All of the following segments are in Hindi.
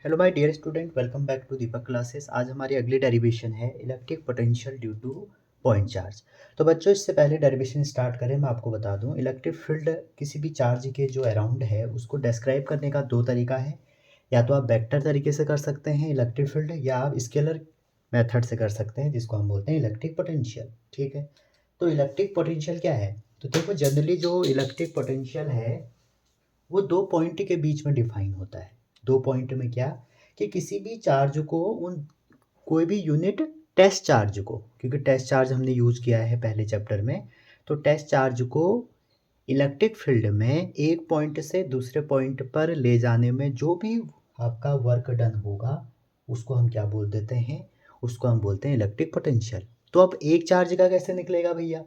Hello my dear student, welcome back to Deepak classes. आज हमारी अगली डेरिवेशन है electric potential due to point charge. तो बच्चों, इससे पहले डेरिवेशन स्टार्ट करें मैं आपको बता दूं, इलेक्ट्रिक फील्ड किसी भी चार्ज के जो अराउंड है उसको डिस्क्राइब करने का दो तरीका है। या तो आप वेक्टर तरीके से कर सकते हैं इलेक्ट्रिक फील्ड, या आप स्केलर मेथड से कर सकते हैं जिसको हम बोलते हैं इलेक्ट्रिक पोटेंशियल। ठीक है, तो इलेक्ट्रिक पोटेंशियल क्या है? तो देखो, जनरली जो इलेक्ट्रिक पोटेंशियल है वो दो पॉइंट के बीच में डिफाइन होता है। दो पॉइंट में क्या, कि किसी भी चार्ज को उन कोई भी यूनिट टेस्ट चार्ज को, क्योंकि टेस्ट चार्ज हमने यूज किया है पहले चैप्टर में, तो टेस्ट चार्ज को इलेक्ट्रिक फील्ड में एक पॉइंट से दूसरे पॉइंट पर ले जाने में जो भी आपका वर्क डन होगा उसको हम क्या बोल देते हैं? उसको हम बोलते हैं इलेक्ट्रिक पोटेंशियल। तो अब एक चार्ज का कैसे निकलेगा भैया?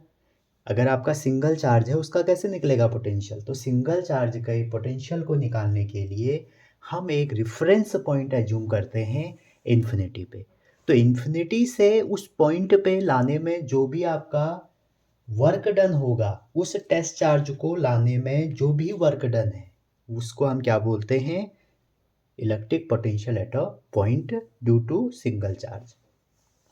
अगर आपका सिंगल चार्ज है उसका कैसे निकलेगा पोटेंशियल? तो सिंगल चार्ज का पोटेंशियल को निकालने के लिए हम एक रिफरेंस पॉइंट एज्यूम करते हैं इन्फिनिटी पे। तो इन्फिनिटी से उस पॉइंट पे लाने में जो भी आपका वर्क डन होगा, उस टेस्ट चार्ज को लाने में जो भी वर्क डन है उसको हम क्या बोलते हैं? Electric potential at a point due to single charge.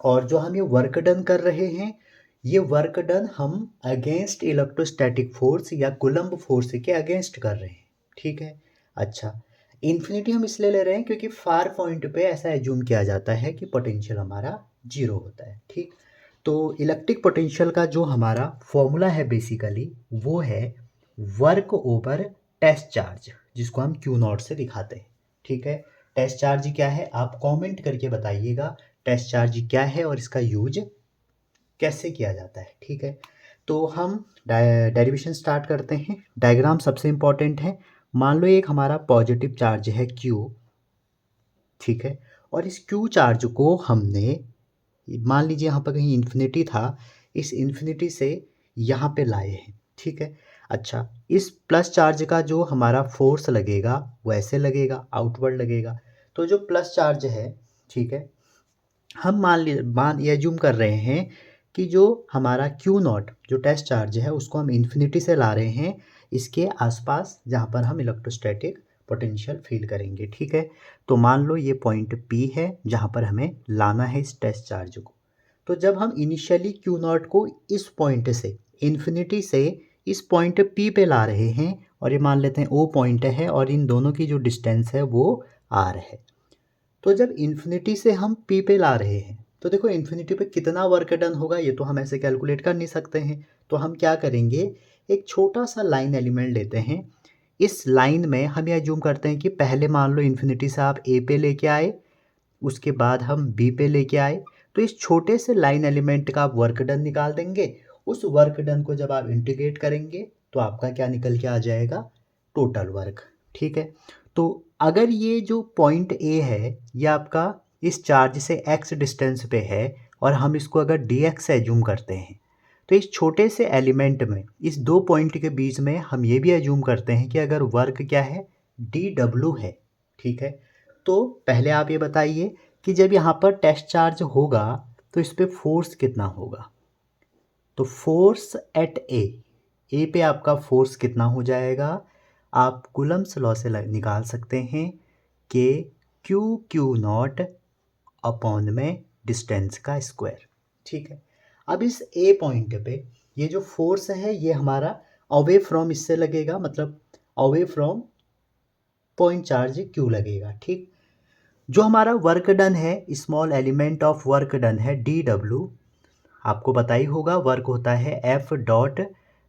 और जो हम ये वर्क डन कर रहे हैं, ये वर्क डन हम अगेंस्ट इलेक्ट्रोस्टैटिक फोर्स या कूलम्ब फोर्स के अगेंस्ट कर रहे हैं। ठीक है, अच्छा, इन्फिनिटी हम इसलिए ले रहे हैं क्योंकि फार पॉइंट पे ऐसा एज्यूम किया जाता है कि पोटेंशियल हमारा जीरो होता है। ठीक, तो इलेक्ट्रिक पोटेंशियल का जो हमारा फॉर्मूला है बेसिकली वो है वर्क ओवर टेस्ट चार्ज, जिसको हम क्यू नॉट से दिखाते हैं। ठीक है, टेस्ट चार्ज क्या है आप कमेंट करके बताइएगा, टेस्ट चार्ज क्या है और इसका यूज कैसे किया जाता है। ठीक है, तो हम डेरिवेशन स्टार्ट करते हैं। डायग्राम सबसे इंपॉर्टेंट है। मान लो एक हमारा पॉजिटिव चार्ज है Q, ठीक है, और इस Q चार्ज को हमने, मान लीजिए यहाँ पर कहीं इन्फिनिटी था, इस इन्फिनिटी से यहाँ पे लाए हैं। ठीक है, अच्छा, इस प्लस चार्ज का जो हमारा फोर्स लगेगा वो ऐसे लगेगा, आउटवर्ड लगेगा। तो जो प्लस चार्ज है, ठीक है, हम मान ये एज्यूम कर रहे हैं कि जो हमारा क्यू नॉट जो टेस्ट चार्ज है उसको हम इन्फिनिटी से ला रहे हैं इसके आसपास जहाँ पर हम इलेक्ट्रोस्टैटिक पोटेंशियल फील करेंगे। ठीक है, तो मान लो ये पॉइंट P है जहाँ पर हमें लाना है इस टेस्ट चार्ज को। तो जब हम इनिशियली क्यू नॉट को इस पॉइंट से, इन्फिनिटी से इस पॉइंट P पे ला रहे हैं, और ये मान लेते हैं O पॉइंट है और इन दोनों की जो डिस्टेंस है वो R है। तो जब इन्फिनिटी से हम P पे ला रहे हैं तो देखो इन्फिनिटी पे कितना वर्क डन होगा ये तो हम ऐसे कैलकुलेट कर नहीं सकते हैं। तो हम क्या करेंगे, एक छोटा सा लाइन एलिमेंट लेते हैं। इस लाइन में हम ये जूम करते हैं कि पहले मान लो इन्फिनिटी से आप A पे लेके आए, उसके बाद हम B पे लेके आए। तो इस छोटे से लाइन एलिमेंट का आप वर्क डन निकाल देंगे। उस वर्क डन को जब आप इंटीग्रेट करेंगे तो आपका क्या निकल के आ जाएगा? Total work. ठीक है, तो अगर ये जो पॉइंट ए है ये आपका इस चार्ज से x डिस्टेंस पे है और हम इसको अगर dx एज्यूम करते हैं, तो इस छोटे से एलिमेंट में इस दो पॉइंट के बीच में हम ये भी एज्यूम करते हैं कि अगर वर्क क्या है? dw है। ठीक है, तो पहले आप ये बताइए कि जब यहाँ पर टेस्ट चार्ज होगा तो इस पर फोर्स कितना होगा? तो फोर्स एट ए पे आपका फोर्स कितना हो जाएगा? आप कूलम्ब्स लॉ से निकाल सकते हैं कि क्यू नॉट अपॉन में डिस्टेंस का स्क्वायर। ठीक है, अब इस ए पॉइंट पे ये जो फोर्स है ये हमारा अवे फ्रॉम इससे लगेगा, मतलब away from point charge Q लगेगा। ठीक, जो हमारा वर्क डन है, small element of work done है dw, आपको पता ही होगा वर्क होता है F डॉट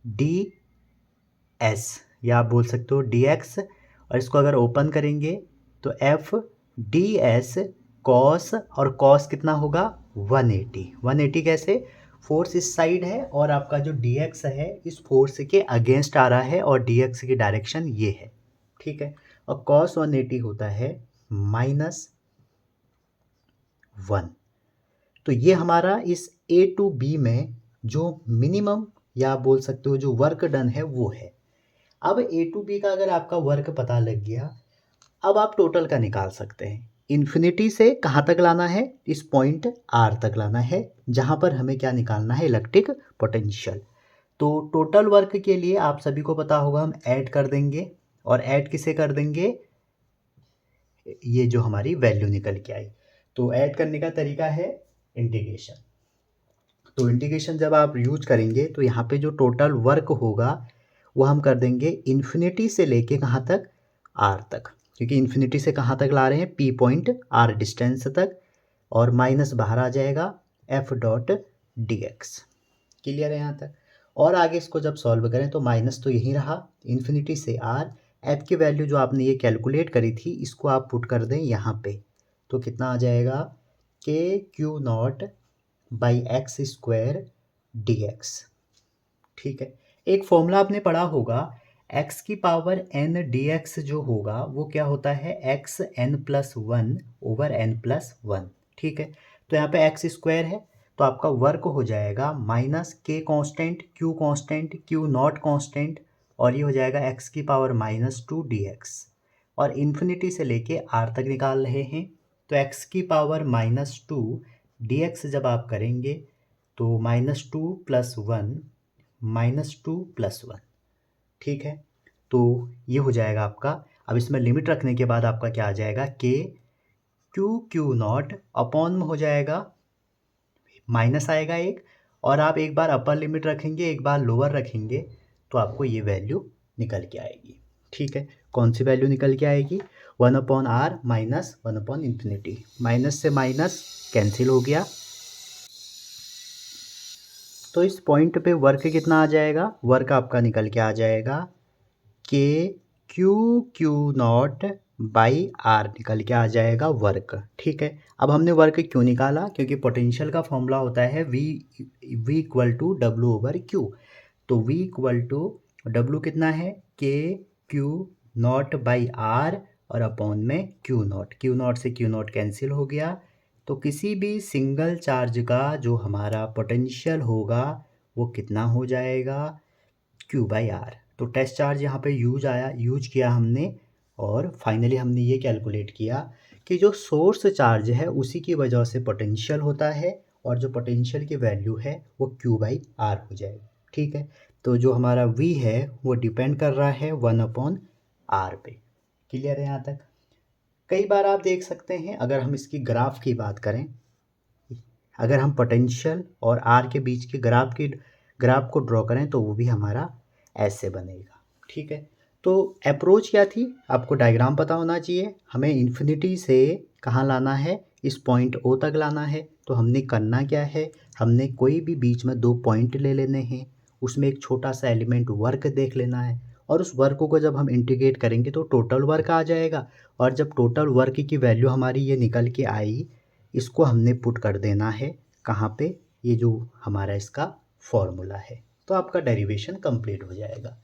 डी एस, या आप बोल सकते हो dx, और इसको अगर ओपन करेंगे तो F डी एस कॉस, और कॉस कितना होगा? 180। 180 कैसे? फोर्स इस साइड है और आपका जो dx है इस फोर्स के अगेंस्ट आ रहा है और dx की डायरेक्शन ये है। ठीक है, और कॉस 180 होता है -1। तो ये हमारा इस A टू B में जो मिनिमम या आप बोल सकते हो जो वर्क डन है वो है। अब A टू B का अगर आपका वर्क पता लग गया, अब आप टोटल का निकाल सकते हैं। इन्फिनिटी से कहाँ तक लाना है? इस पॉइंट R तक लाना है जहाँ पर हमें क्या निकालना है? Electric potential. तो टोटल वर्क के लिए आप सभी को पता होगा हम ऐड कर देंगे, और ऐड किसे कर देंगे? ये जो हमारी वैल्यू निकल के आई। तो ऐड करने का तरीका है इंटीग्रेशन। तो इंटीग्रेशन जब आप यूज करेंगे तो यहाँ पे जो टोटल वर्क होगा वो हम कर देंगे इन्फिनिटी से लेके कहाँ तक, आर तक, क्योंकि इन्फिनिटी से कहाँ तक ला रहे हैं, पी पॉइंट आर डिस्टेंस तक, और माइनस बाहर आ जाएगा F dot D x. Clear है यहाँ तक। और आगे इसको जब सॉल्व करें तो माइनस तो यहीं रहा, इन्फिनिटी से आर, एफ की वैल्यू जो आपने ये कैलकुलेट करी थी इसको आप पुट कर दें यहाँ पे, तो कितना आ जाएगा, के Q naught by x square D x. ठीक है, एक फॉर्मूला आपने पढ़ा होगा, x की पावर n dx जो होगा वो क्या होता है, x n+1 ओवर n+1। ठीक है, तो यहाँ पे x स्क्वायर है तो आपका वर्क हो जाएगा minus k constant, q constant, q not constant, और ये हो जाएगा x की पावर -2 dx। और इन्फिनिटी से लेके r तक निकाल रहे हैं तो x की पावर -2 dx जब आप करेंगे तो -2 + 1 -2 + 1। ठीक है, तो ये हो जाएगा आपका। अब इसमें लिमिट रखने के बाद आपका क्या आ जाएगा, के क्यू नॉट अपॉन में हो जाएगा, माइनस आएगा एक, और आप एक बार अपर लिमिट रखेंगे एक बार लोअर रखेंगे तो आपको ये वैल्यू निकल के आएगी। ठीक है, कौन सी वैल्यू निकल के आएगी, 1/r माइनस 1/∞। माइनस से माइनस कैंसिल हो गया, तो इस पॉइंट पे वर्क कितना आ जाएगा, वर्क आपका निकल के आ जाएगा के क्यू नॉट बाई आर निकल के आ जाएगा वर्क। ठीक है, अब हमने वर्क क्यों निकाला, क्योंकि पोटेंशियल का फॉर्मूला होता है V equal to W over Q. तो वी इक्वल टू डब्ल्यू कितना है, K Q naught by R, और अपॉन में क्यू नॉट से क्यू नॉट कैंसिल हो गया। तो किसी भी सिंगल चार्ज का जो हमारा पोटेंशियल होगा वो कितना हो जाएगा, क्यू बाई आर। तो टेस्ट चार्ज यहाँ पे यूज किया हमने, और फाइनली हमने ये कैलकुलेट किया कि जो सोर्स चार्ज है उसी की वजह से पोटेंशियल होता है, और जो पोटेंशियल की वैल्यू है वो क्यू बाई आर हो जाएगी। ठीक है, तो जो हमारा v है वो डिपेंड कर रहा है 1/r पे। क्लियर है यहाँ तक। कई बार आप देख सकते हैं, अगर हम इसकी ग्राफ की बात करें, अगर हम पोटेंशियल और आर के बीच के ग्राफ को ड्रॉ करें तो वो भी हमारा ऐसे बनेगा। ठीक है, तो अप्रोच क्या थी, आपको डायग्राम पता होना चाहिए, हमें इन्फिनिटी से कहाँ लाना है, इस पॉइंट ओ तक लाना है। तो हमने करना क्या है, हमने कोई भी बीच में 2 पॉइंट ले लेने हैं, उसमें एक छोटा सा एलिमेंट वर्क देख लेना है, और उस वर्क को जब हम इंटीग्रेट करेंगे तो टोटल वर्क आ जाएगा। और जब टोटल वर्क की वैल्यू हमारी ये निकल के आई, इसको हमने पुट कर देना है कहाँ पे, ये जो हमारा इसका फॉर्मूला है, तो आपका डेरिवेशन कंप्लीट हो जाएगा।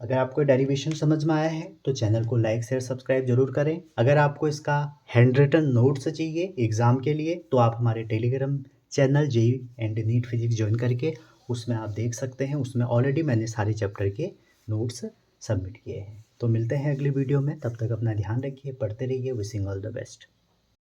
अगर आपको डेरिवेशन समझ में आया है तो चैनल को लाइक शेयर सब्सक्राइब जरूर करें। अगर आपको इसका हैंड रिटन नोट्स चाहिए एग्ज़ाम के लिए तो आप हमारे Telegram channel JEE and NEET physics join करके उसमें आप देख सकते हैं, उसमें ऑलरेडी मैंने सारे चैप्टर के नोट्स सबमिट किए हैं। तो मिलते हैं अगली वीडियो में, तब तक अपना ध्यान रखिए, पढ़ते रहिए। Wishing all the best.